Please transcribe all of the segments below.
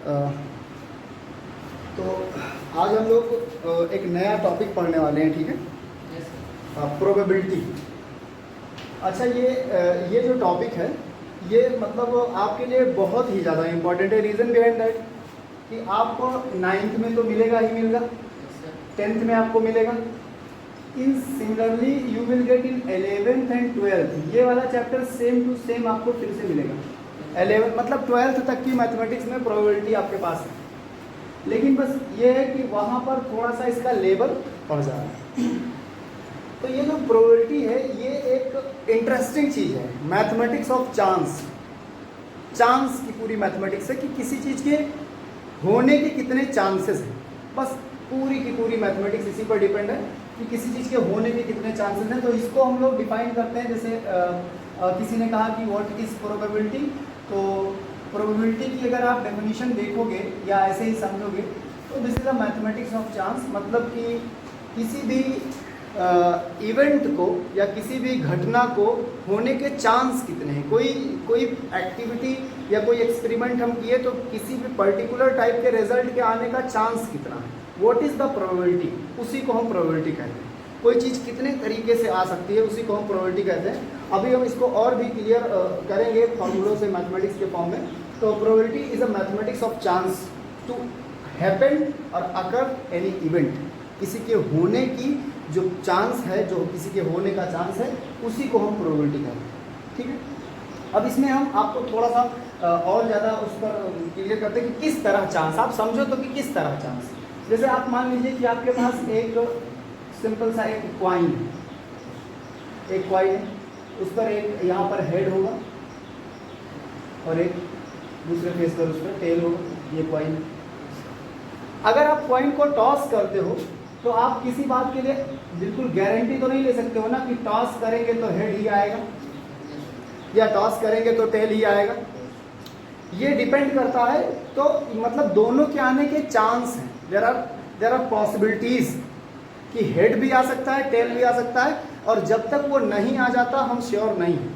अ, तो आज हम लोग एक नया टॉपिक पढ़ने वाले हैं, ठीक है। प्रोबेबिलिटी। अच्छा, ये जो टॉपिक है ये मतलब आपके लिए बहुत ही ज़्यादा इम्पोर्टेंट है। रीज़न बिहाइंड दैट कि आपको 9th में तो मिलेगा ही मिलेगा, 10th में आपको मिलेगा, in similarly you will get in 11th and 12th। ये वाला चैप्टर सेम टू सेम आपको फिर से मिलेगा। 11 मतलब 12th तक की मैथमेटिक्स में प्रोबेबिलिटी आपके पास है, लेकिन बस ये है कि वहाँ पर थोड़ा सा इसका लेवल बढ़ जा रहा है। तो ये जो प्रोबेबिलिटी है ये एक इंटरेस्टिंग चीज़ है, मैथमेटिक्स ऑफ चांस। चांस की पूरी मैथमेटिक्स है कि किसी चीज़ के होने के कितने चांसेस हैं। बस पूरी की पूरी मैथमेटिक्स इसी पर डिपेंड है कि किसी चीज़ के होने के कितने चांसेस हैं। तो इसको हम लोग डिफाइन करते हैं, जैसे किसी ने कहा कि व्हाट इज़ प्रोबेबिलिटी। तो प्रोबेबिलिटी की अगर आप डेफिनेशन देखोगे या ऐसे ही समझोगे तो this is a mathematics of chance. मतलब कि किसी भी इवेंट को या किसी भी घटना को होने के चांस कितने हैं। कोई एक्टिविटी या कोई एक्सपेरिमेंट हम किए तो किसी भी पर्टिकुलर टाइप के रिजल्ट के आने का चांस कितना है, व्हाट इज़ द प्रोबेबिलिटी, उसी को हम प्रोबेबिलिटी कहते हैं। कोई चीज़ कितने तरीके से आ सकती है उसी को हम प्रोबेबिलिटी कहते हैं। अभी हम इसको और भी क्लियर करेंगे फॉर्मूलों से मैथमेटिक्स के फॉर्म में। तो probability is a mathematics of chance to happen और अकर एनी इवेंट। किसी के होने की जो चांस है, जो किसी के होने का चांस है, उसी को हम प्रोबेबिलिटी कहते हैं, ठीक है। अब इसमें हम आपको थोड़ा सा और ज़्यादा उस पर क्लियर करते हैं कि किस तरह चांस, आप समझो तो कि किस तरह चांस। जैसे आप मान लीजिए कि आपके पास एक सिंपल सा एक क्वाइन है, उस पर एक यहाँ पर हेड होगा और एक दूसरे फेस पर उस पर टेल होगा, ये क्वाइन। अगर आप क्वाइन को टॉस करते हो तो आप किसी बात के लिए बिल्कुल गारंटी तो नहीं ले सकते हो ना कि टॉस करेंगे तो हेड ही आएगा या टॉस करेंगे तो टेल ही आएगा। ये डिपेंड करता है, तो मतलब दोनों के आने के चांस हैं। देयर आर पॉसिबिलिटीज कि हेड भी आ सकता है, टेल भी आ सकता है, और जब तक वो नहीं आ जाता हम श्योर नहीं हैं।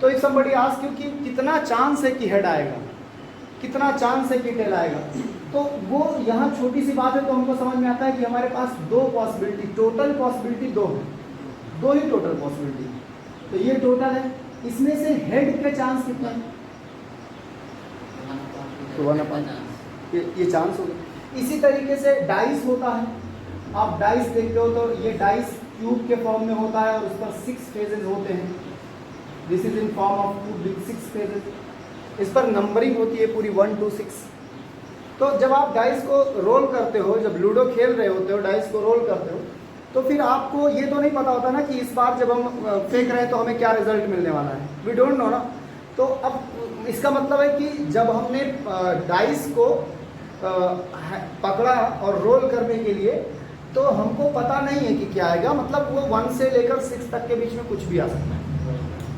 तो इफ समबडी आस्क यू कि कितना चांस है कि हेड आएगा, कितना चांस है कि टेल आएगा, तो वो यहाँ छोटी सी बात है तो हमको समझ में आता है कि हमारे पास दो पॉसिबिलिटी, टोटल पॉसिबिलिटी दो है, दो ही टोटल पॉसिबिलिटी। तो ये टोटल है, इसमें से हेड के चांस कितना है, तो 1/, ये चांस हो गया। इसी तरीके से डाइस होता है, आप डाइस देखते हो तो ये डाइस क्यूब के फॉर्म में होता है और उस पर 6 फेजेस होते हैं। This is in form of cube with 6 phases. इस पर नंबरिंग होती है पूरी 1 to 6। तो जब आप डाइस को रोल करते हो, जब लूडो खेल रहे होते हो, डाइस को रोल करते हो, तो फिर आपको ये तो नहीं पता होता ना कि इस बार जब हम फेंक रहे हैं तो हमें क्या रिजल्ट मिलने वाला है, वी डोंट नो ना। तो अब इसका मतलब है कि जब हमने डाइस को पकड़ा और रोल करने के लिए, तो हमको पता नहीं है कि क्या आएगा। मतलब वो 1 से लेकर 6 तक के बीच में कुछ भी आ सकता है,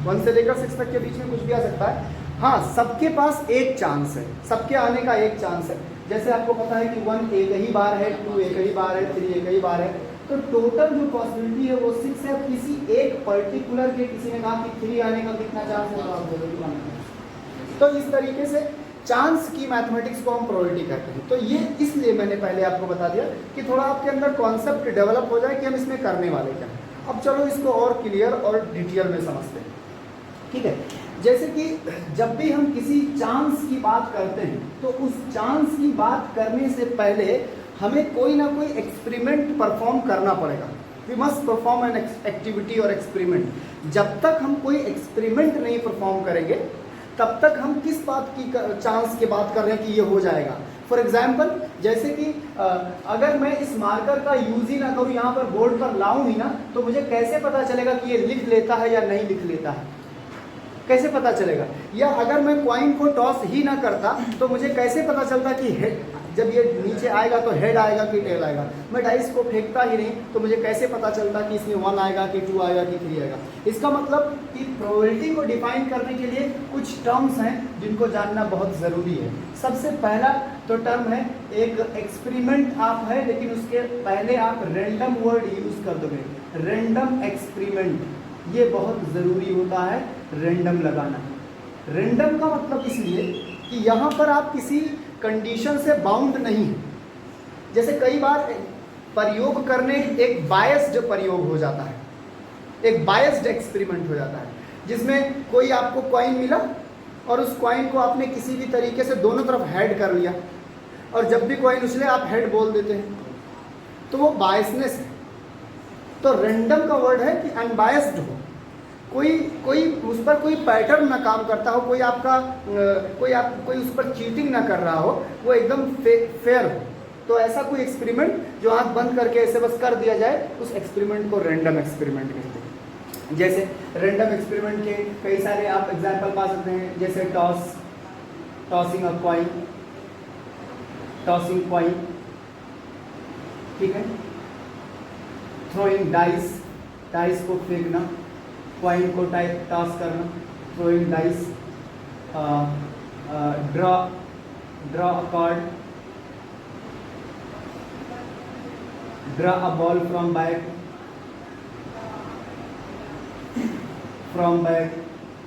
1 से लेकर 6 तक के बीच में कुछ भी आ सकता है। हाँ, सबके पास एक चांस है, सबके आने का एक चांस है। जैसे आपको पता है कि 1 एक ही बार है, 2 एक ही बार है, 3 एक ही बार है। तो टोटल जो पॉसिबिलिटी है वो 6 है। किसी एक पर्टिकुलर के, किसी ने कहा कि 3 आने का कितना चांस है, तो आप बोलोगे 1। तो इस तरीके से चांस की मैथमेटिक्स को हम प्रोबेबिलिटी कहते हैं। तो ये इसलिए मैंने पहले आपको बता दिया कि थोड़ा आपके अंदर कॉन्सेप्ट डेवलप हो जाए कि हम इसमें करने वाले क्या हैं। अब चलो इसको और क्लियर और डिटेल में समझते हैं, ठीक है। जैसे कि जब भी हम किसी चांस की बात करते हैं तो उस चांस की बात करने से पहले हमें कोई ना कोई एक्सपेरिमेंट परफॉर्म करना पड़ेगा। We must perform an activity और एक्सपेरिमेंट। जब तक हम कोई एक्सपेरिमेंट नहीं परफॉर्म करेंगे तब तक हम किस बात की चांस की बात कर रहे हैं कि ये हो जाएगा। फॉर एग्जाम्पल, जैसे कि अगर मैं इस मार्कर का यूज ही ना करूँ, यहाँ पर बोर्ड पर लाऊं ही ना, तो मुझे कैसे पता चलेगा कि ये लिख लेता है या नहीं लिख लेता है, कैसे पता चलेगा। या अगर मैं क्वाइन को टॉस ही ना करता तो मुझे कैसे पता चलता कि हेड, जब ये नीचे आएगा तो हेड आएगा कि टेल आएगा। मैं डाइस को फेंकता ही नहीं तो मुझे कैसे पता चलता कि इसमें 1 आएगा कि 2 आएगा कि 3 आएगा। इसका मतलब कि प्रोबेबिलिटी को डिफाइन करने के लिए कुछ टर्म्स हैं जिनको जानना बहुत ज़रूरी है। सबसे पहला तो टर्म है, एक एक्सपेरिमेंट आप है, लेकिन उसके पहले आप रैंडम वर्ड यूज़ कर दोगे, रैंडम एक्सपेरिमेंट। ये बहुत ज़रूरी होता है रैंडम लगाना। रैंडम का मतलब इसलिए कि यहाँ पर आप किसी कंडीशन से बाउंड नहीं है। जैसे कई बार प्रयोग करने एक बायस्ड प्रयोग हो जाता है, एक बायस्ड एक्सपेरिमेंट हो जाता है, जिसमें कोई आपको कॉइन मिला और उस कॉइन को आपने किसी भी तरीके से दोनों तरफ हेड कर लिया, और जब भी कॉइन उछले आप हेड बोल देते हैं, तो वो बायसनेस है। तो रैंडम का वर्ड है कि अनबायस्ड हो, कोई उस पर कोई पैटर्न ना काम करता हो, कोई उस पर चीटिंग ना कर रहा हो, वो एकदम फेयर हो। तो ऐसा कोई एक्सपेरिमेंट जो आंख बंद करके ऐसे बस कर दिया जाए, उस एक्सपेरिमेंट को रैंडम एक्सपेरिमेंट कहते हैं। जैसे रैंडम एक्सपेरिमेंट के कई सारे आप एग्जाम्पल पा सकते हैं, जैसे tossing a coin, tossing coin, ठीक है, थ्रोइंग डाइस को फेंकना, कॉइन को टॉस करना, throwing dice, draw a card, draw a ball from bag,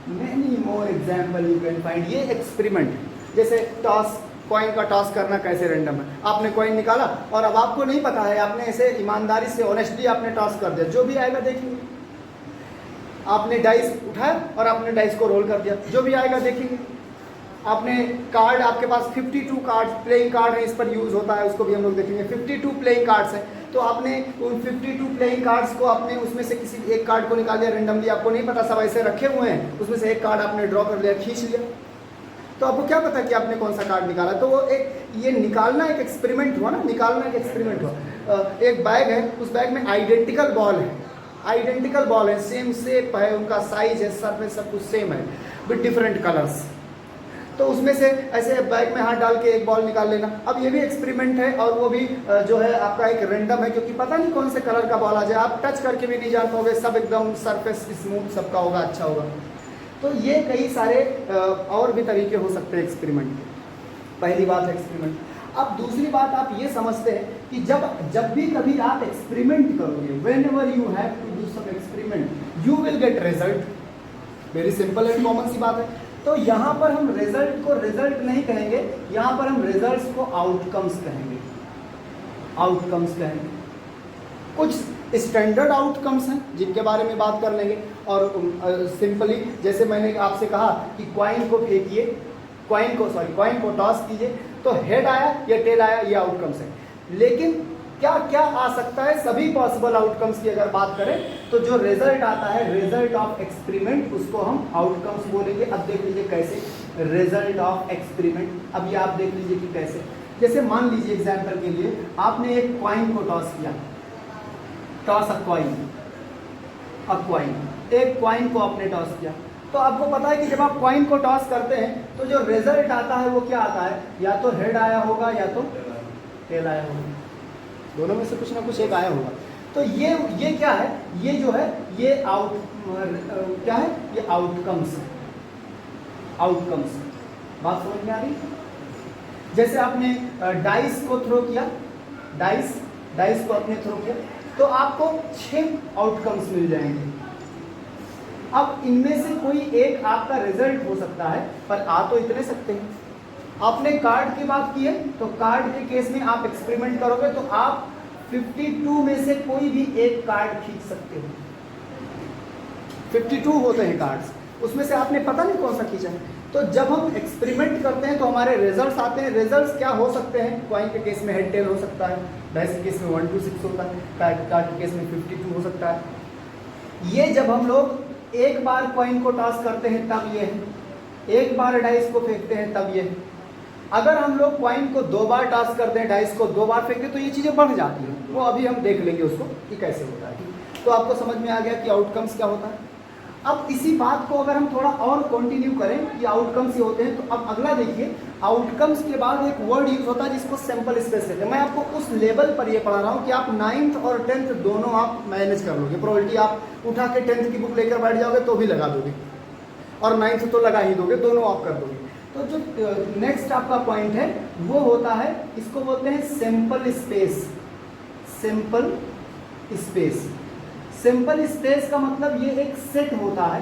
many more example you can find। ये एक्सपेरिमेंट, जैसे टॉस, कॉइन का टॉस करना कैसे रैंडम है, आपने कॉइन निकाला और अब आपको नहीं पता है, आपने ऐसे ईमानदारी से ऑनेस्टली आपने टॉस कर दिया, जो भी आएगा देखेंगे। आपने डाइस उठाया और आपने डाइस को रोल कर दिया, जो भी आएगा देखेंगे। आपने कार्ड, आपके पास 52 कार्ड प्लेइंग कार्ड है, इस पर यूज़ होता है, उसको भी हम लोग देखेंगे। 52 प्लेइंग कार्ड्स हैं, तो आपने उन 52 प्लेइंग कार्ड्स को आपने उसमें से किसी एक कार्ड को निकाल लिया रेंडमली, आपको नहीं पता, सब ऐसे रखे हुए हैं, उसमें से एक कार्ड आपने ड्रॉ कर लिया, खींच लिया, तो आपको क्या पता कि आपने कौन सा कार्ड निकाला। तो वो ये निकालना एक एक्सपेरिमेंट हुआ ना, निकालना एक एक्सपेरिमेंट हुआ। एक बैग है, उस बैग में आइडेंटिकल बॉल है, सेम शेप है, उनका साइज है, सरफेस सब कुछ सेम है, विद डिफरेंट कलर्स। तो उसमें से ऐसे बैग में हाथ डाल के एक बॉल निकाल लेना। अब ये भी एक्सपेरिमेंट है, और वो भी जो है आपका एक रैंडम है, क्योंकि पता नहीं कौन से कलर का बॉल आ जाए, आप टच करके भी नहीं जान पाओगे, सब एकदम सरफेस स्मूथ सबका होगा, अच्छा होगा। तो ये कई सारे और भी तरीके हो सकते हैं एक्सपेरिमेंट के। पहली बात है एक्सपेरिमेंट। अब दूसरी बात आप ये समझते हैं कि जब भी कभी आप एक्सपेरिमेंट करोगे, whenever you have to do some experiment you will get result. Very simple and common सी बात है। तो यहाँ पर हम रिजल्ट को रिजल्ट नहीं कहेंगे, यहाँ पर हम रिजल्ट्स को आउटकम्स कहेंगे, कुछ स्टैंडर्ड आउटकम्स हैं जिनके बारे में बात कर लेंगे, और सिंपली जैसे मैंने आपसे कहा कि कॉइन को टॉस कीजिए, तो हेड आया या टेल आया, ये आउटकम्स है। लेकिन क्या क्या आ सकता है, सभी पॉसिबल आउटकम्स की अगर बात करें, तो जो रिजल्ट आता है, रिजल्ट ऑफ एक्सपेरिमेंट, उसको हम आउटकम्स बोलेंगे। अब देख लीजिए कैसे, रिजल्ट ऑफ एक्सपेरिमेंट, अब ये आप देख लीजिए कि कैसे। जैसे मान लीजिए एग्जाम्पल के लिए, आपने एक कॉइन को टॉस किया, टॉस अ कॉइन, एक कॉइन को आपने टॉस किया, तो आपको पता है कि जब आप कॉइन को टॉस करते हैं तो जो रिजल्ट आता है वो क्या आता है, या तो हेड आया होगा या तो टेल आया होगा, दोनों में से कुछ ना कुछ एक आया होगा। तो ये क्या है, ये जो है ये क्या है, ये आउटकम्स। बात समझ में आ रही? जैसे आपने डाइस को थ्रो किया, डाइस को आपने थ्रो किया, तो आपको 6 आउटकम्स मिल जाएंगे। अब इनमें से कोई एक आपका रिजल्ट हो सकता है, पर आ तो इतने सकते हैं। आपने कार्ड की बात की है, तो कार्ड के केस में आप एक्सपेरिमेंट करोगे तो आप 52 में से कोई भी एक कार्ड खींच सकते हो। 52 होते हैं कार्ड्स, उसमें से आपने पता नहीं कौन सा खींचा है। तो जब हम एक्सपेरिमेंट करते हैं तो हमारे रिजल्ट्स आते हैं। रिजल्ट्स क्या हो सकते हैं, कॉइन के केस में हेड टेल हो सकता है, डाइस के केस में 1 2 6 होता है, कार्ड के केस में 52 हो सकता है। ये जब हम लोग एक बार कॉइन को टॉस करते हैं तब ये है, एक बार डाइस को फेंकते हैं तब ये है। अगर हम लोग कॉइन को 2 बार टॉस करते हैं, डाइस को 2 बार फेंकते, तो ये चीज़ें बढ़ जाती हैं। वो अभी हम देख लेंगे उसको कि कैसे होता है। तो आपको समझ में आ गया कि आउटकम्स क्या होता है। अब इसी बात को अगर हम थोड़ा और कंटिन्यू करें कि आउटकम्स ये होते हैं, तो अब अगला देखिए, आउटकम्स के बाद एक वर्ड यूज होता है जिसको सैंपल स्पेस कहते हैं। मैं आपको उस लेवल पर ये पढ़ा रहा हूँ कि आप 9th और 10th दोनों आप मैनेज कर लोगे। प्रोबेबिलिटी आप उठा के 10th की बुक लेकर बैठ जाओगे तो भी लगा दोगे, और 9th तो लगा ही दोगे, दोनों आप कर दोगे। तो जो नेक्स्ट आपका पॉइंट है वो होता है, इसको बोलते हैं सैंपल स्पेस। सैंपल स्पेस का मतलब ये एक सेट होता है।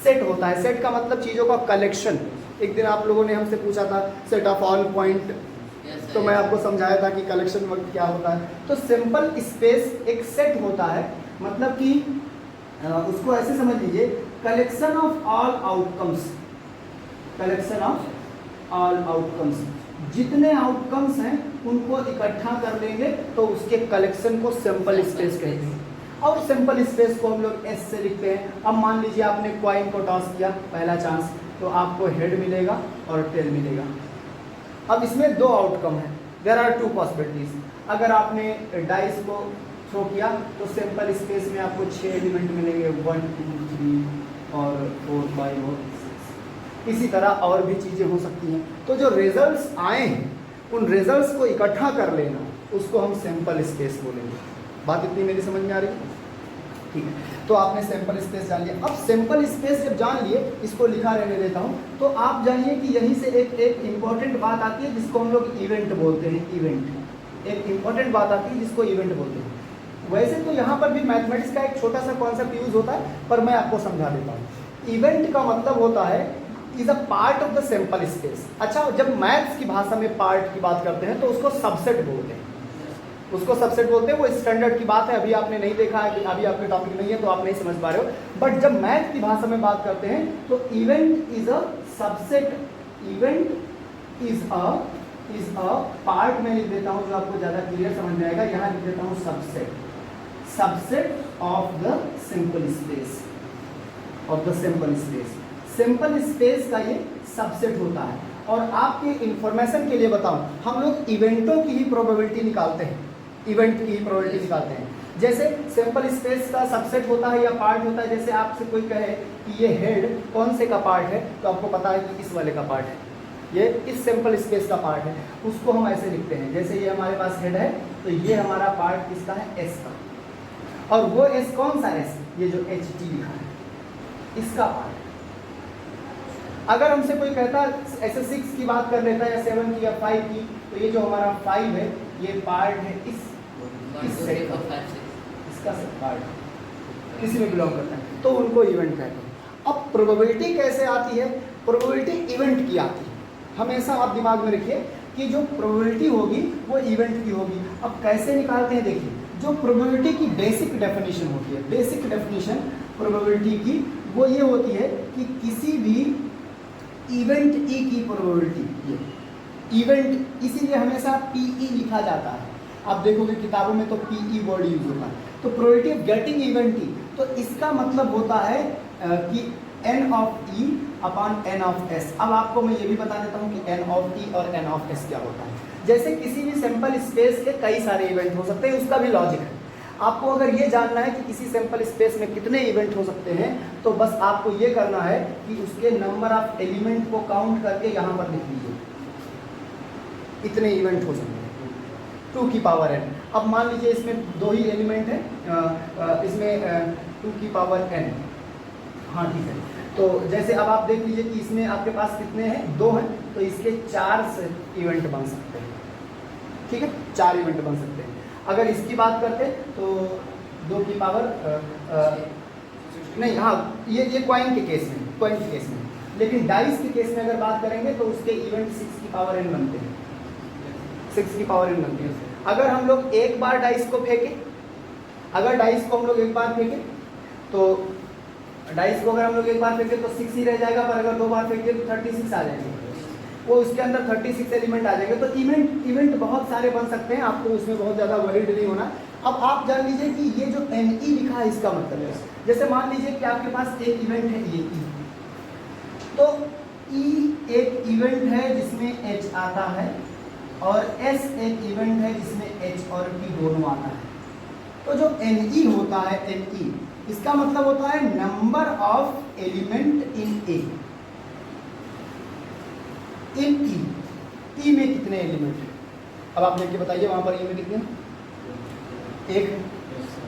सेट का मतलब चीज़ों का कलेक्शन। एक दिन आप लोगों ने हमसे पूछा था सेट ऑफ ऑल पॉइंट, तो मैं आपको समझाया था कि कलेक्शन वक्त क्या होता है। तो सिंपल स्पेस एक सेट होता है, मतलब कि उसको ऐसे समझ लीजिए, collection of all outcomes, collection of all outcomes, जितने आउटकम्स हैं उनको इकट्ठा कर लेंगे तो उसके कलेक्शन को सिंपल स्पेस कहते हैं। और सिंपल स्पेस को हम लोग एस से लिखते हैं। अब मान लीजिए आपने कॉइन को टॉस किया, पहला चांस, तो आपको हेड मिलेगा और टेल मिलेगा। अब इसमें दो आउटकम है, देयर आर टू पॉसिबिलिटीज। अगर आपने डाइस को थ्रो किया तो सिंपल स्पेस में आपको 6 एलिमेंट मिलेंगे, 1 2 3 और 4 5 और 6। इसी तरह और भी चीज़ें हो सकती हैं। तो जो रिजल्ट्स आए हैं उन रिजल्ट्स को इकट्ठा कर लेना, उसको हम सिंपल स्पेस बोलेंगे। बात इतनी मेरी समझ में आ रही है? ठीक है, तो आपने सिंपल स्पेस जान लिया। अब सिंपल स्पेस जब जान लिए, इसको लिखा रहने देता हूँ, तो आप जानिए कि यहीं से एक इम्पॉर्टेंट बात आती है जिसको हम लोग इवेंट बोलते हैं। इवेंट एक इम्पॉर्टेंट बात आती है जिसको इवेंट बोलते हैं। वैसे तो यहाँ पर भी मैथमेटिक्स का एक छोटा सा कॉन्सेप्ट यूज होता है, पर मैं आपको समझा देता हूँ। इवेंट का मतलब होता है is a part of the simple space. अच्छा, जब मैथ्स की भाषा में पार्ट की बात करते हैं तो उसको सबसेट बोलते हैं, उसको सबसेट बोलते हैं। वो स्टैंडर्ड की बात है, अभी आपने नहीं देखा है, अभी आपके टॉपिक नहीं है तो आप नहीं समझ पा रहे हो। बट जब मैथ की भाषा में बात करते हैं तो event is a subset, event is a part. मैं लिख देता हूँ जो आपको ज़्यादा क्लियर समझ में आएगा, यहाँ लिख देता हूँ subset, subset of the simple space, of the simple space. Simple space का ये सबसेट होता है। और आपके इंफॉर्मेशन के लिए बताऊं, हम लोग इवेंटों की ही प्रोबेबिलिटी निकालते हैं, इवेंट की ही प्रोबेबिलिटी निकालते हैं। जैसे सिंपल स्पेस का सबसेट होता है या पार्ट होता है, जैसे आपसे कोई कहे कि ये हेड कौन से का पार्ट है, तो आपको पता है कि इस वाले का पार्ट है, ये इस सिंपल स्पेस का पार्ट है। उसको हम ऐसे लिखते हैं, जैसे ये हमारे पास हेड है तो ये हमारा पार्ट किसका है, एस का। और वो एस कौन सा एस, ये जो एच टी लिखा है, इसका पार्ट। अगर हमसे कोई कहता ऐसे 6 की बात कर लेता है या 7 की या 5 की, तो ये जो हमारा 5 है ये पार्ट है इस सेट का, इसका सब पार्ट इसी में बिलोंग करता है, तो उनको इवेंट कहते हैं। अब प्रोबेबिलिटी कैसे आती है, प्रोबेबिलिटी इवेंट की आती है। हमेशा आप दिमाग में रखिए कि जो प्रोबेबिलिटी होगी वो इवेंट की होगी। अब कैसे निकालते हैं, देखिए, जो प्रोबेबिलिटी की बेसिक डेफिनेशन होती है, बेसिक डेफिनेशन प्रोबेबिलिटी की वो ये होती है कि किसी भी इवेंट ई की प्रोबेबिलिटी, ये इवेंट इसीलिए हमेशा पीई लिखा जाता है। आप देखोगे किताबों में तो पीई वर्ड यूज होता है। तो probability of getting event E, तो इसका मतलब होता है कि N of E upon N of S. अब आपको मैं ये भी बता देता हूँ कि एन ऑफ ई और एन ऑफ एस क्या होता है। जैसे किसी भी सिंपल स्पेस के कई सारे इवेंट हो सकते हैं, उसका भी लॉजिक है। आपको अगर ये जानना है कि किसी सिंपल स्पेस में कितने इवेंट हो सकते हैं, तो बस आपको ये करना है कि उसके नंबर ऑफ एलिमेंट को काउंट करके यहाँ पर लिख लीजिए, इतने इवेंट हो सकते हैं 2 की पावर n। अब मान लीजिए इसमें 2 ही एलिमेंट है, इसमें 2 की पावर n, हाँ ठीक है। तो जैसे अब आप देख लीजिए कि इसमें आपके पास कितने हैं, 2 हैं, तो इसके 4 इवेंट बन सकते हैं, ठीक है, 4 इवेंट बन सकते हैं। अगर इसकी बात करते तो 2 की पावर नहीं, हाँ ये कॉइन के केस में, कॉइन के केस में। लेकिन डाइस के केस में अगर बात करेंगे तो उसके इवेंट 6 की पावर n बनते हैं, 6 की पावर n बनती है। अगर हम लोग एक बार डाइस को फेंके, अगर डाइस को हम लोग एक बार फेंके तो डाइस को अगर हम लोग एक बार फेंके तो 6 ही रह जाएगा, पर अगर 2 बार फेंके तो 36 आ जाएंगे, वो उसके अंदर 36 एलिमेंट आ जाएंगे। तो इवेंट बहुत सारे बन सकते हैं, आपको उसमें बहुत ज़्यादा वरीड नहीं होना। अब आप जान लीजिए कि ये जो NE लिखा है इसका मतलब है, जैसे मान लीजिए कि आपके पास एक इवेंट है ये E, तो E एक इवेंट है जिसमें H आता है और S एक इवेंट है जिसमें H और T दोनों आता है। तो जो NE होता है, NE इसका मतलब होता है नंबर ऑफ एलिमेंट इन ए, इन ई में कितने एलिमेंट हैं। अब आप देख के बताइए वहां पर ई में कितने, एक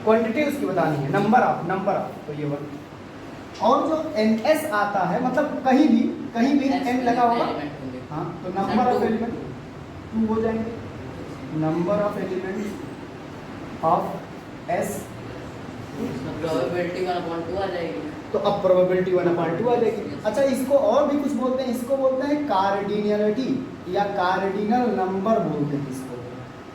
क्वांटिटी उसकी बतानी है, नंबर ऑफ, तो ये 1। और जो NS आता है, मतलब कहीं भी n लगा होगा, हाँ, तो नंबर ऑफ एलिमेंट 2 हो जाएंगे, number of element of S probability 1/2 आ जाएगी। तो अब प्रोबेबिलिटी 1/2 आ जाएगी। अच्छा, इसको और भी कुछ बोलते हैं, इसको बोलते हैं कार्डिनलिटी या कार्डिनल नंबर बोलते हैं इसको।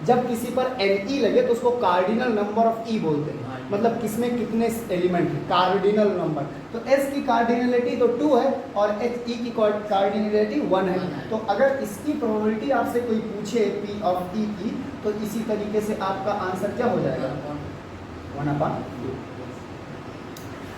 जब किसी पर NE लगे तो उसको कार्डिनल नंबर ऑफ E बोलते हैं, मतलब किसमें कितने एलिमेंट हैं, कार्डिनल नंबर। तो S की कार्डिनलिटी तो 2 है और E की कार्डिनलिटी 1 है। तो अगर इसकी प्रोबेबिलिटी आपसे कोई पूछे P ऑफ E की, तो इसी तरीके से आपका आंसर क्या हो जाएगा, 1/2।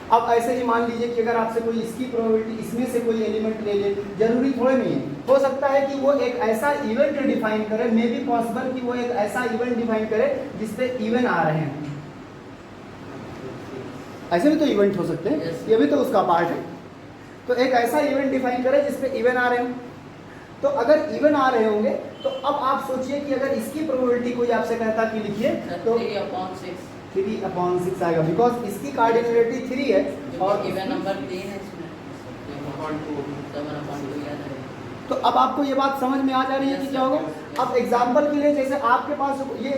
अब ऐसे ही मान लीजिए कि अगर आपसे कोई इसकी प्रोबेबिलिटी, इसमें से कोई एलिमेंट ले ले, जरूरी थोड़े नहीं है, हो सकता है कि वो एक ऐसा इवेंट डिफाइन करे, मे बी पॉसिबल कि वो एक ऐसा इवेंट डिफाइन करे जिसपे इवन आ रहे हैं। ऐसे भी तो इवेंट हो सकते हैं, ये भी तो उसका पार्ट है। तो एक ऐसा इवेंट डिफाइन करे जिसपे इवन आ रहे हैं। तो अगर इवन आ रहे होंगे तो अब आप सोचिए कि अगर इसकी प्रोबेबिलिटी कोई आपसे कहता कि लिखिए, तो 3/6 आएगा, बिकॉज इसकी कार्डिनलिटी 3 है और इवन नंबर 3 है इसमें, तो अब आपको ये बात समझ में आ जा रही है कि क्या होगा। अब एग्जाम्पल के लिए, जैसे आपके पास ये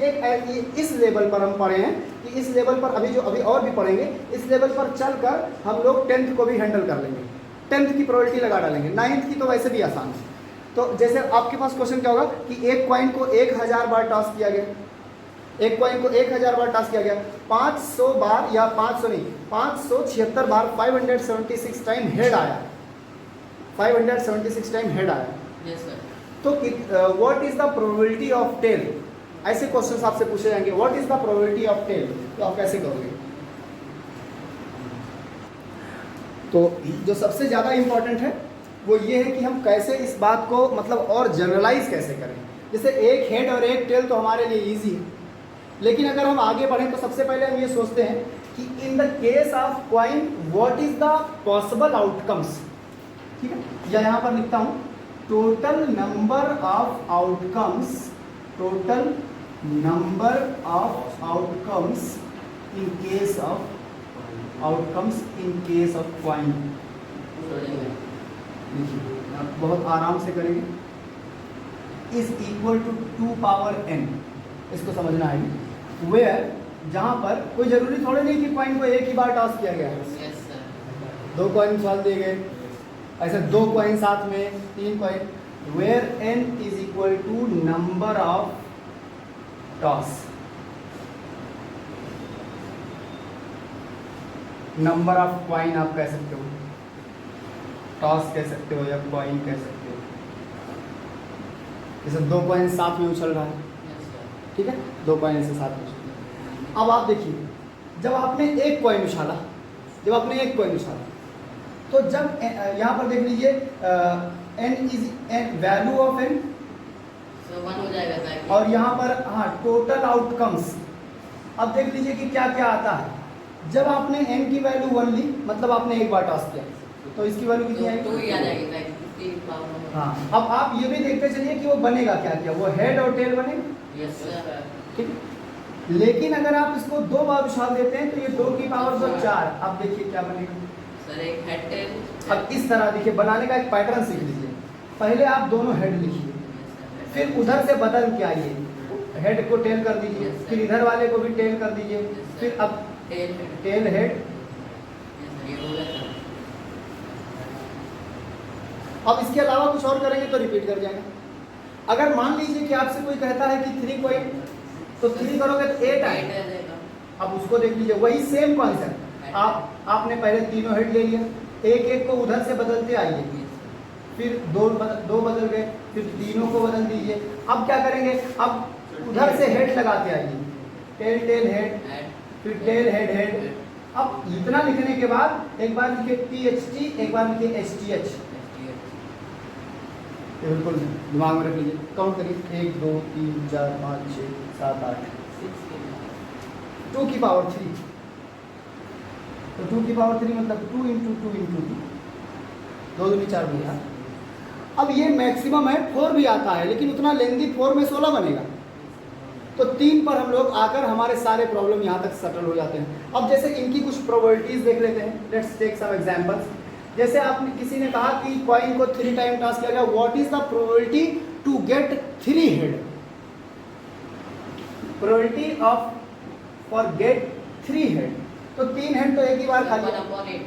इस लेवल पर हम पढ़े हैं कि इस लेवल पर अभी और भी पढ़ेंगे, इस लेवल पर चलकर हम लोग 10th को भी हैंडल कर लेंगे, 10th की प्रोबेबिलिटी लगा डालेंगे, 9th की तो वैसे भी आसान है। तो जैसे आपके पास क्वेश्चन क्या होगा कि एक कॉइन को 1000 बार टॉस किया गया, एक कॉइन को 1000 बार टॉस किया गया, 500 बार या 500 नहीं 576 बार 576 टाइम हेड आया, 576 टाइम हेड आया। Yes sir. तो what is the probability of tail, ऐसे क्वेश्चंस आपसे पूछे जाएंगे, what is the probability of tail, तो आप कैसे करोगे। तो जो सबसे ज़्यादा इंपॉर्टेंट है वो ये है कि हम कैसे इस बात को मतलब और जनरलाइज कैसे करें। जैसे एक हेड और एक टेल तो हमारे लिए इजी है, लेकिन अगर हम आगे बढ़ें तो सबसे पहले हम ये सोचते हैं कि in the case of coin what is the possible outcomes. ठीक है, या यहाँ पर लिखता हूँ total number of outcomes, total number of outcomes in case of coin. बहुत आराम से करेंगे, is equal to 2 power n, इसको समझना है। वेयर, जहाँ पर कोई जरूरी थोड़ी नहीं कि कॉइन को एक ही बार टॉस किया गया है, यस सर। 2 कॉइन डाल दिए गए, ऐसे 2 कॉइन साथ में 3 coin. Where n is equal to number of toss, number of coin आप कह सकते हो, टॉस कह सकते हो या कॉइन कह सकते हो। जैसे 2 कॉइन साथ में उछल रहा है, ठीक है, 2 कॉइन से साथ में उछल रहा है। अब आप देखिए, जब आपने एक कॉइन उछाला, तो जब यहाँ पर देख लीजिए n is value of n, सो 1 हो जाएगा सर। और यहाँ पर हाँ टोटल आउटकम्स। अब देख लीजिए कि क्या क्या आता है। जब आपने n की वैल्यू 1 ली, मतलब आपने एक बार टॉस किया, तो इसकी वैल्यू कितनी आएगी, 2 ही आ जाएगी सर, 3 पावर। हाँ, अब आप ये भी देखते चलिए कि वो बनेगा क्या क्या, वो हेड और टेल बनेगा। Yes sir. ठीक है, लेकिन अगर आप इसको 2 बार उछाल देते हैं तो ये 2 की पावर 4, अब देखिए क्या बनेगा सर, एक हेड टेल। अब इस तरह देखिए, बनाने का एक पैटर्न सीख लीजिए। पहले आप दोनों हेड लिखिए, फिर उधर से बदल के आइए, हेड को टेल कर दीजिए, फिर इधर वाले को भी टेल कर दीजिए, फिर अब टेल हेड। अब इसके अलावा कुछ और करेंगे तो रिपीट कर जाएगा। अगर मान लीजिए कि आपसे कोई कहता है कि 3 कॉइन, तो 3 करोगे तो 8 आएगा। अब उसको देख लीजिए, वही सेम कॉन्सेप्ट, आपने पहले तीनों हेड ले लिया, एक एक को उधर से बदलते आइए, फिर दो बदल गए, फिर तीनों को बदल दीजिए। अब क्या करेंगे, अब उधर से हेड लगाते आइए, टेल टेल हेड, फिर टेल हेड हेड। अब इतना लिखने के बाद एक बार लिखिए THT, एक बार लिखिए STH। बिल्कुल दिमाग में रख लीजिए, काउंट करिए 1 2 3 4 5 6 7 8, 2 की पावर 3, तो 2 की पावर 3 मतलब 2 इंटू 2 इंटू 2 दूनी 4 भैया। अब ये मैक्सिमम है, 4 भी आता है, लेकिन उतना लेंदी 4 में 16 बनेगा। तो 3 पर हम लोग आकर हमारे सारे प्रॉब्लम यहाँ तक सेटल हो जाते हैं। अब जैसे इनकी कुछ प्रोबेबिलिटीज देख लेते हैं, लेट्स टेक सम एग्जांपल्स। जैसे आपने किसी ने कहा कि कॉइन को 3 टाइम टॉस किया गया, what is the probability to get 3 head, probability of for get 3 head. तो 3 हेड तो एक ही बार खाली,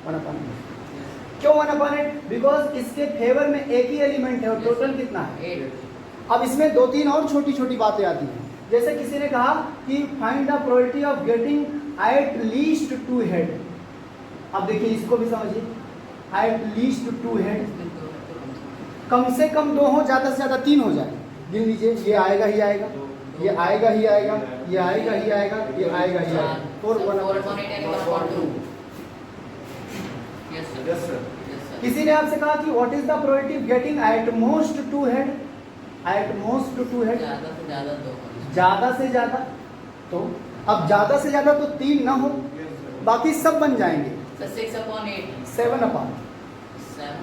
1/8। क्यों 1/8? बिकॉज इसके फेवर में एक ही एलिमेंट है और टोटल कितना है 8। अब इसमें 2-3 और छोटी छोटी बातें आती हैं। जैसे किसी ने कहा कि find the probability of getting at least 2 head. अब देखिए इसको भी समझिए, एट लीस्ट 2 हेड, कम से कम 2 हो, ज़्यादा से ज़्यादा 3 हो जाए। गिन लीजिए, ये आएगा ही आएगा, ये आएगा ही आएगा, ये आएगा ही आएगा, ये आएगा ही आएगा। 4 1/2। Yes sir. किसी ने आपसे कहा कि what is the probability of getting at most 2 head, at most 2 head, ज़्यादा से ज़्यादा 2। ज़्यादा से ज़्यादा। तो अब ज़्यादा से ज़्यादा तो 3 ना हो, बाकी सब बन जाएंगे। सर 6/8। 7/7। 7।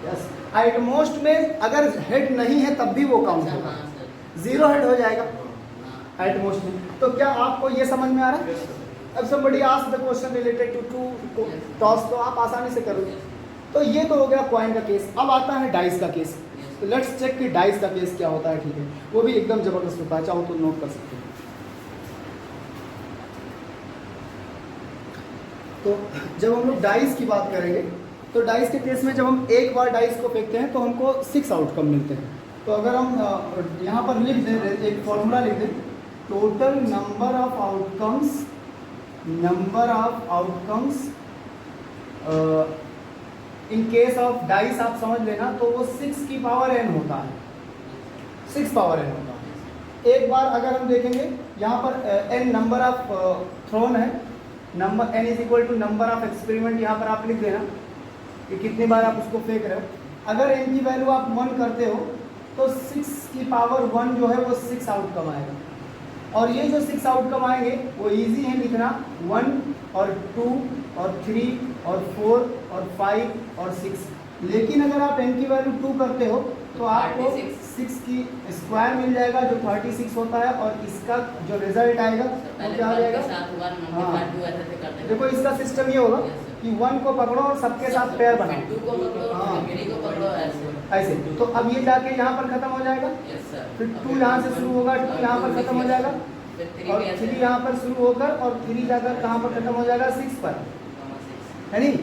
यस, एट मोस्ट में अगर हेड नहीं है तब भी वो काउंट अच्छा होगा, हाँ सर। 0 हेड हो जाएगा हाँ। एट मोस्ट में। तो क्या आपको ये समझ में आ रहा है? अब somebody ask the question related to toss तो आप आसानी से करोगे। तो ये तो हो गया कॉइन का केस। अब आता है डाइस का केस। तो लेट्स चेक कि डाइस का केस क्या होता है। ठीक है, वो भी एकदम जबरदस्त होता है, चाहो तो नोट कर सकते हैं। तो जब हम लोग डाइस की बात करेंगे तो डाइस के केस में जब हम एक बार डाइस को फेंकते हैं तो हमको 6 आउटकम मिलते हैं। तो अगर हम यहाँ पर लिख दें, एक फॉर्मूला लिख दें, total number of outcomes in case of dice आप समझ लेना, तो वो 6 की पावर n होता है, 6 पावर n होता है। एक बार अगर हम देखेंगे यहाँ पर n नंबर ऑफ थ्रोन है, number n is equal to number of experiment, यहाँ पर आप लिख देना कि कितनी बार आप उसको फेंक रहे हो। अगर n की वैल्यू आप 1 करते हो तो 6 की पावर 1 जो है वो 6 आउटकम आएगा। और ये जो 6 आउटकम आएंगे वो इजी है लिखना, 1 और 2 और 3 और 4 और 5 और 6। लेकिन अगर आप n की वैल्यू 2 करते हो तो आपको 6 की स्क्वायर मिल जाएगा जो 36 होता है, और इसका जो रिजल्ट आएगा वो क्या आ जाएगा। हाँ, देखो इसका सिस्टम ये होगा कि 1 को पकड़ो और सबके साथ पेयर बनाओ, 2 को पकड़ो, हाँ। 3 को पकड़ो, ऐसे। ऐसे। तो अब ये जाके यहाँ पर खत्म हो जाएगा, यस सर। फिर 2 यहाँ से शुरू होगा, 2 यहाँ पर खत्म हो जाएगा, फिर 3 और भी ऐसे। 3 यहाँ पर शुरू होकर और 3 जाकर कहाँ पर खत्म हो जाएगा, 6 पर, 6। है नहीं।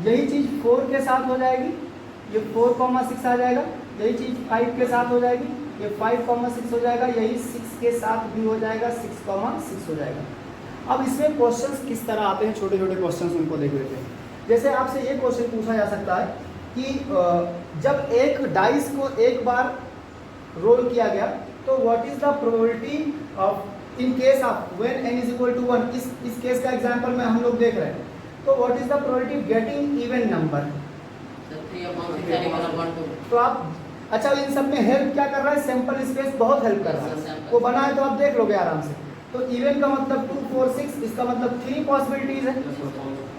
यही चीज़ 4 के साथ हो जाएगी, ये 4,6 आ जाएगा। यही चीज़ 5 के साथ हो जाएगी, ये 5,6 हो जाएगा। यही 6 के साथ भी हो जाएगा, 6,6 हो जाएगा। अब इसमें क्वेश्चंस किस तरह आते हैं, छोटे छोटे क्वेश्चंस उनको देख लेते हैं। जैसे आपसे ये क्वेश्चन पूछा जा सकता है कि जब एक डाइस को एक बार रोल किया गया तो what is the probability of in case of when n is equal to 1। इस केस का एग्जांपल में हम लोग देख रहे हैं। तो what is the probability of getting even number. तो आप अच्छा, इन सब में हेल्प क्या कर रहा है, सैंपल स्पेस बहुत हेल्प कर रहा है। वो बना है तो आप देख लोगे आराम से। तो इवन का मतलब 2 4 6, इसका मतलब 3 पॉसिबिलिटीज है,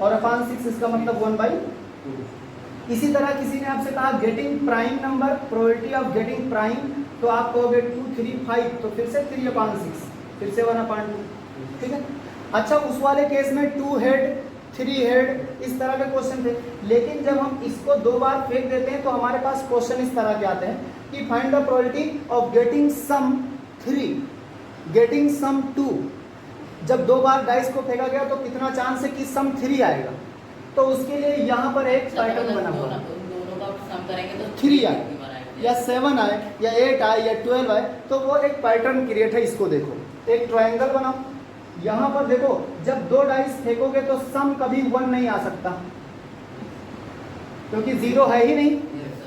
और अपॉन 6 इसका मतलब 1/2। इसी तरह किसी ने आपसे कहा getting prime number, probability of getting prime, तो आप कहोगे 2 3 5, तो फिर से 3/6, फिर से 1/2। ठीक है। अच्छा, उस वाले केस में 2 हेड 3 हेड इस तरह के क्वेश्चन थे। लेकिन जब हम इसको 2 बार फेंक देते हैं तो हमारे पास क्वेश्चन इस तरह के आते हैं कि find the probability of getting sum 3, getting sum 2। जब 2 बार डाइस को फेंका गया तो कितना चांस है कि सम 3 आएगा। तो उसके लिए यहाँ पर एक पैटर्न बना हुआ है, दोनों का सम करेंगे तो 3 आए या 7 आए या 8 आए या 12 आए, तो वो एक पैटर्न क्रिएट है। इसको देखो, एक ट्रायंगल बनाओ। यहाँ पर देखो, जब 2 डाइस फेंकोगे तो सम कभी 1 नहीं आ सकता, क्योंकि 0 है ही नहीं।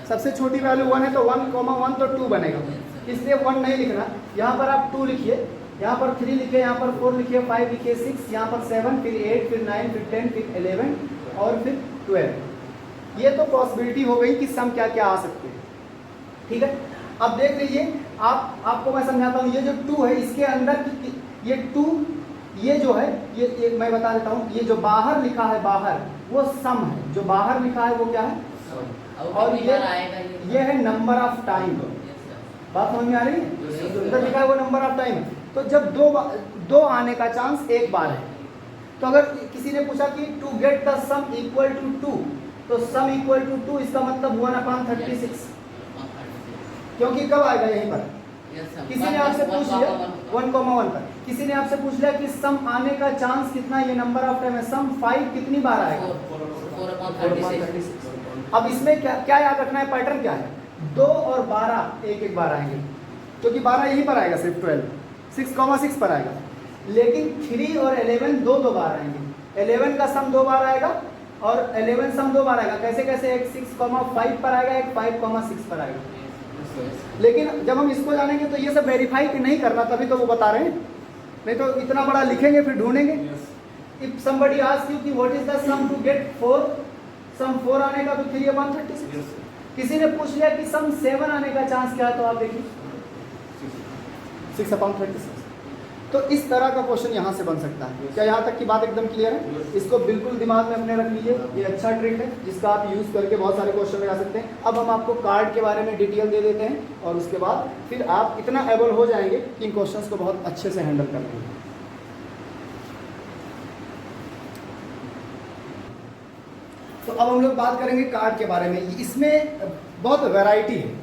सबसे छोटी वैल्यू 1 है, तो 1,1 तो 2 बनेगा, इसलिए 1 नहीं लिखना। यहाँ पर आप 2 लिखिए, यहाँ पर 3 लिखिए, यहाँ पर 4 लिखिए, 5 लिखिए, 6, यहाँ पर 7, फिर 8, फिर 9, फिर 10, फिर 11 और फिर 12। ये तो पॉसिबिलिटी हो गई कि सम क्या क्या आ सकते हैं। ठीक है। अब देख लीजिए, आपको मैं समझाता हूँ। ये जो 2 है, इसके अंदर ये 2, ये जो है ये मैं बता देता हूँ। ये जो बाहर लिखा है, बाहर वो सम है, जो बाहर लिखा है वो क्या है, और ये है नंबर ऑफ टाइम। बात समझ में आ रही है। जो अंदर लिखा है वो नंबर ऑफ टाइम है। तो जब 2 आने का चांस एक बार है, तो अगर किसी ने पूछा कि to get the sum equal to 2, तो सम इक्वल टू 2 इसका मतलब 1/36, क्योंकि कब आएगा यहीं पर, Yes, sir. किसी ने आपसे पूछ लिया 1,1 पर, किसी ने आपसे पूछ लिया कि सम आने का चांस कितना, ये नंबर ऑफ टाइम है, सम 5 कितनी बार आएगा? 4/36. अब इसमें क्या क्या याद रखना है, पैटर्न क्या है? 2 और 12 एक एक बार आएंगे, क्योंकि 12 यहीं पर आएगा, सिर्फ 12 6,6 पर आएगा। लेकिन 3 और 11 दो बार आएंगे। 11 का सम 2 बार आएगा और 11 सम 2 बार आएगा। कैसे कैसे? एक 6,5 पर आएगा, एक 5,6 पर आएगा। लेकिन जब हम इसको जानेंगे तो ये सब वेरीफाई नहीं करना, तभी तो वो बता रहे हैं, नहीं तो इतना बड़ा लिखेंगे फिर ढूंढेंगे। इफ समबडी आस्क यू कि what is the sum to get 4, sum 4 आने का तो 3/36। किसी ने पूछ लिया कि सम 7 आने का चांस क्या है, तो आप देखिए 6/36। तो इस तरह का क्वेश्चन यहाँ से बन सकता है। क्या यहाँ तक की बात एकदम क्लियर है? इसको बिल्कुल दिमाग में अपने रख लीजिए, ये अच्छा ट्रिक है जिसका आप यूज़ करके बहुत सारे क्वेश्चन लगा सकते हैं। अब हम आपको कार्ड के बारे में डिटेल दे देते हैं और उसके बाद फिर आप इतना एबल हो जाएंगे कि इन क्वेश्चंस को बहुत अच्छे से हैंडल कर लेंगे। तो अब हम लोग बात करेंगे कार्ड के बारे में। इसमें बहुत वैरायटी है।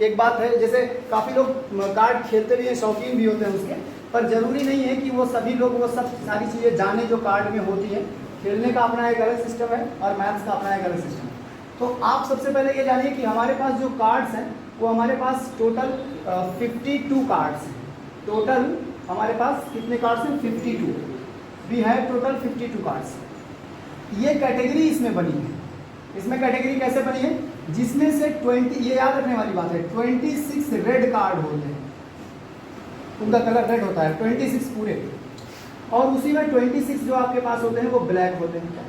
एक बात है, जैसे काफ़ी लोग कार्ड खेलते भी हैं, शौकीन भी होते हैं उसके, पर ज़रूरी नहीं है कि वो सभी लोग वो सब सारी चीज़ें जाने जो कार्ड में होती है। खेलने का अपना एक अलग सिस्टम है और मैथ्स का अपना एक अलग सिस्टम है। तो आप सबसे पहले ये जानिए कि हमारे पास जो कार्ड्स हैं वो हमारे पास टोटल 52 कार्ड्स हैं। टोटल हमारे पास कितने कार्ड्स हैं? 52। We have total 52 cards. ये कैटेगरी इसमें बनी है। इसमें कैटेगरी कैसे बनी है? जिसमें से 20, ये याद रखने वाली बात है, 26 रेड कार्ड होते हैं, उनका कलर रेड होता है 26 पूरे, और उसी में 26 जो आपके पास होते हैं वो ब्लैक होते हैं।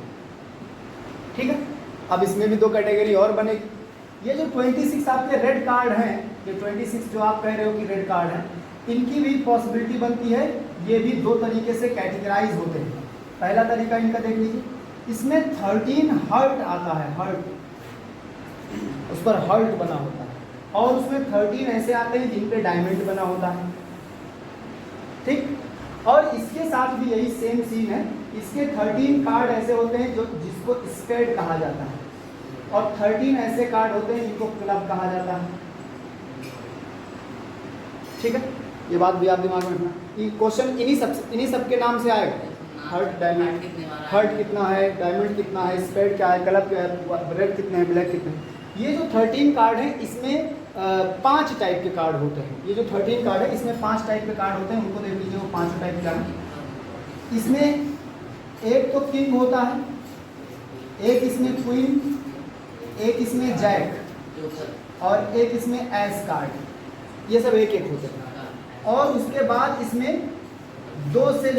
ठीक है। अब इसमें भी 2 कैटेगरी और बनेगी। ये जो 26 आपके रेड कार्ड हैं, ये 26 जो आप कह रहे हो कि रेड कार्ड हैं, इनकी भी पॉसिबिलिटी बनती है। ये भी 2 तरीके से कैटेगराइज होते हैं। पहला तरीका इनका देख लीजिए, इसमें 13 हर्ट आता है, हर्ट, उस पर हर्ट बना होता है, और उसमें 13 ऐसे आते हैं जिन पे डायमंड बना होता है। ठीक। और इसके साथ भी यही सेम सीन है। इसके 13 कार्ड ऐसे होते हैं जो जिसको स्पेड कहा जाता है, और 13 ऐसे कार्ड होते हैं जिनको क्लब कहा जाता है। ठीक है, ये बात भी आप दिमाग में रखना। ये क्वेश्चन इन्हीं सब के नाम से आएगा। हर्ट, डायमंड, हर्ट कितना है, डायमंड कितना है, स्पेड क्या है, क्लब क्या है, रेड कितने हैं, ब्लैक कितने हैं। ये जो 13 कार्ड हैं इसमें 5 टाइप के कार्ड होते हैं। ये जो 13 कार्ड है इसमें 5 टाइप के कार्ड होते हैं, उनको देख लीजिए वो 5 टाइप क्या है। इसमें एक तो किंग होता है, एक इसमें क्वीन, एक इसमें जैक, और एक इसमें एस कार्ड। ये सब एक एक होते हैं। और उसके बाद इसमें 2 से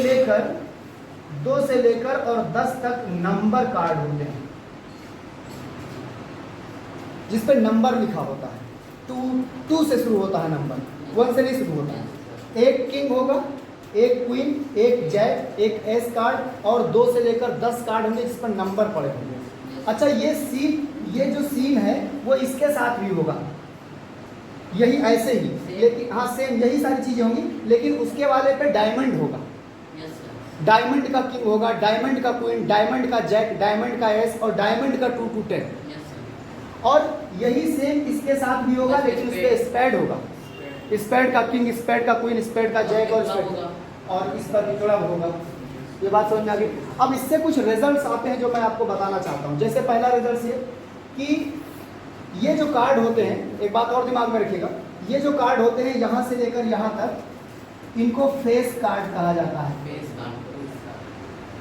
लेकर और 10 तक नंबर कार्ड होते हैं, जिस पे नंबर लिखा होता है। 2 से शुरू होता है नंबर, 1 से नहीं शुरू होता है। एक किंग होगा, एक क्वीन, एक जैक, एक एस कार्ड, और 2 से लेकर 10 कार्ड होंगे जिस पर नंबर पड़े होंगे। अच्छा, ये जो सीन है वो इसके साथ भी होगा, यही ऐसे ही, लेकिन हाँ सेम यही सारी चीजें होंगी, लेकिन उसके वाले पे डायमंड होगा। डायमंड का किंग होगा, डायमंड का क्वीन, डायमंड का जैक, डायमंड का एस, और डायमंड का 2 to 10। और यही सेम इसके साथ भी होगा, लेकिन उस पर स्पेड होगा। स्पेड का किंग, स्पेड का क्वीन, स्पेड का जैक, और इस पर भी थोड़ा होगा। ये बात समझ में आ गई। अब इससे कुछ रिजल्ट्स आते हैं जो मैं आपको बताना चाहता हूँ। जैसे पहला रिजल्ट ये कि ये जो कार्ड होते हैं, एक बात और दिमाग में रखिएगा, ये जो कार्ड होते हैं यहाँ से लेकर यहाँ तक, इनको फेस कार्ड कहा जाता है।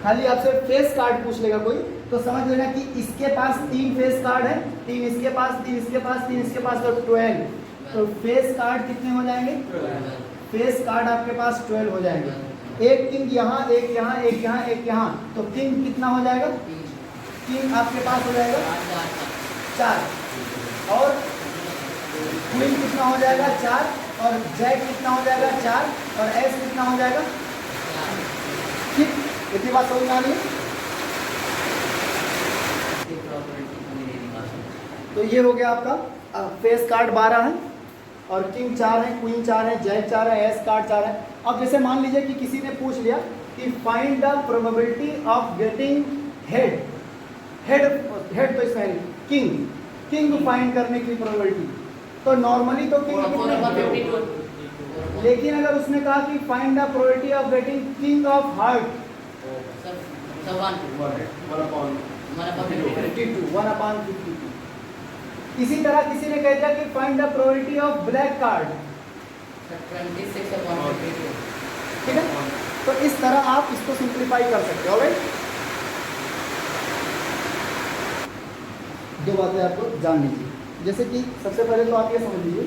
खाली आपसे फेस कार्ड पूछ लेगा कोई तो समझ लेना कि इसके पास 3 फेस कार्ड है, 3 इसके पास, 3 इसके पास, 3 इसके पास, तो 12। तो फेस कार्ड कितने हो जाएंगे? फेस कार्ड आपके पास 12 हो जाएंगे। एक किंग यहाँ, एक यहाँ, एक यहाँ, एक यहाँ, तो किंग कितना हो जाएगा? किंग आपके पास हो जाएगा 4, और क्वीन कितना हो जाएगा? 4, और जैक कितना हो जाएगा? 4, और एस कितना हो जाएगा? ठीक, इतनी बात समझ में आ रही है? तो ये हो गया आपका फेस कार्ड 12 है, और किंग 4 है, क्वीन 4 है, जैक 4 है, एस कार्ड 4 है। अब जैसे मान लीजिए कि किसी ने पूछ लिया कि find the probability of getting head तो इसमें किंग फाइंड करने की प्रोबेबिलिटी। तो नॉर्मली तो किंग कितने लेकिन अगर उसने कहा कि find the probability of getting king of heart, sir 1/52। इसी तरह किसी ने कह दिया कि find the probability of black card, 26/52। ठीक है। तो इस तरह आप इसको सिंप्लीफाई कर सकते हो। ऑलराइट, दो बातें आपको जान लीजिए। जैसे कि सबसे पहले तो आप ये समझ लीजिए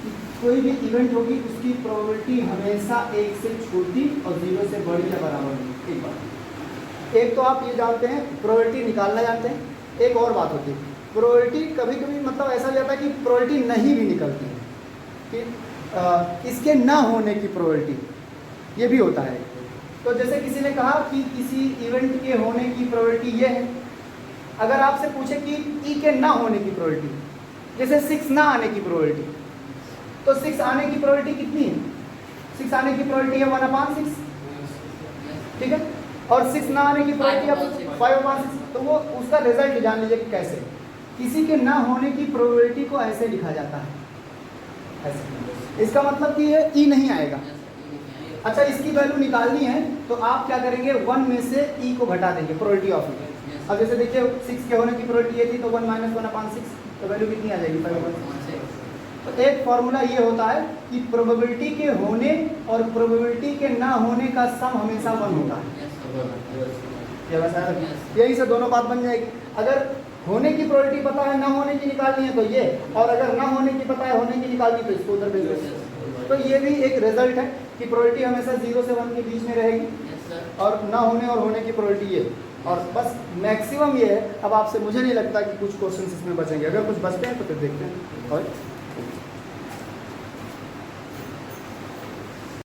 कि कोई भी इवेंट होगी उसकी प्रोबेबिलिटी हमेशा 1 से छोटी और 0 से बड़ी या बराबर होगी। एक बात, एक तो आप ये जानते हैं प्रोबेबिलिटी निकालना जानते हैं। एक और बात होती है प्रोबेबिलिटी कभी कभी मतलब ऐसा हो जाता है कि प्रोबेबिलिटी नहीं भी निकलती है कि इसके ना होने की प्रोबेबिलिटी, ये भी होता है। तो जैसे किसी ने कहा कि किसी इवेंट के होने की प्रोबेबिलिटी ये है, अगर आपसे पूछे कि ई के ना होने की प्रोबेबिलिटी, जैसे 6 ना आने की प्रोबेबिलिटी, तो 6 आने की प्रोबेबिलिटी कितनी है? 6 आने की प्रोबेबिलिटी है 1/6, ठीक है। और 6 ना आने की प्रोबेबिलिटी 5/6। तो वो उसका रिजल्ट जान लीजिए कि कैसे किसी के ना होने की प्रोबेबिलिटी को ऐसे लिखा जाता है, ऐसे। इसका मतलब कि ये ई नहीं आएगा। अच्छा, इसकी वैल्यू निकालनी है तो आप क्या करेंगे, 1 में से ई को घटा देंगे, प्रोबेबिलिटी ऑफ ई। अब जैसे देखिए 6 के होने की प्रोबेबिलिटी ये थी तो 1 - 1/6, तो वैल्यू कितनी आ जाएगी? 5/6। तो एक फॉर्मूला ये होता है कि प्रोबेबिलिटी के होने और प्रोबेबिलिटी के ना होने का सम हमेशा 1 होता है। ये बस यही से दोनों बात बन जाएगी। अगर होने की प्रोबेबिलिटी पता है, ना होने की निकालनी है तो ये, और अगर ना होने की पता है, होने की निकालनी तो इसको उधर भेज दो। तो ये भी एक रिजल्ट है कि प्रोबेबिलिटी हमेशा 0 से 1 के बीच में रहेगी, और ना होने और होने की प्रोबेबिलिटी ये। और बस मैक्सिमम ये है। अब आपसे मुझे नहीं लगता कि कुछ क्वेश्चन इसमें बचेंगे, अगर कुछ बचते हैं तो फिर देखते हैं। और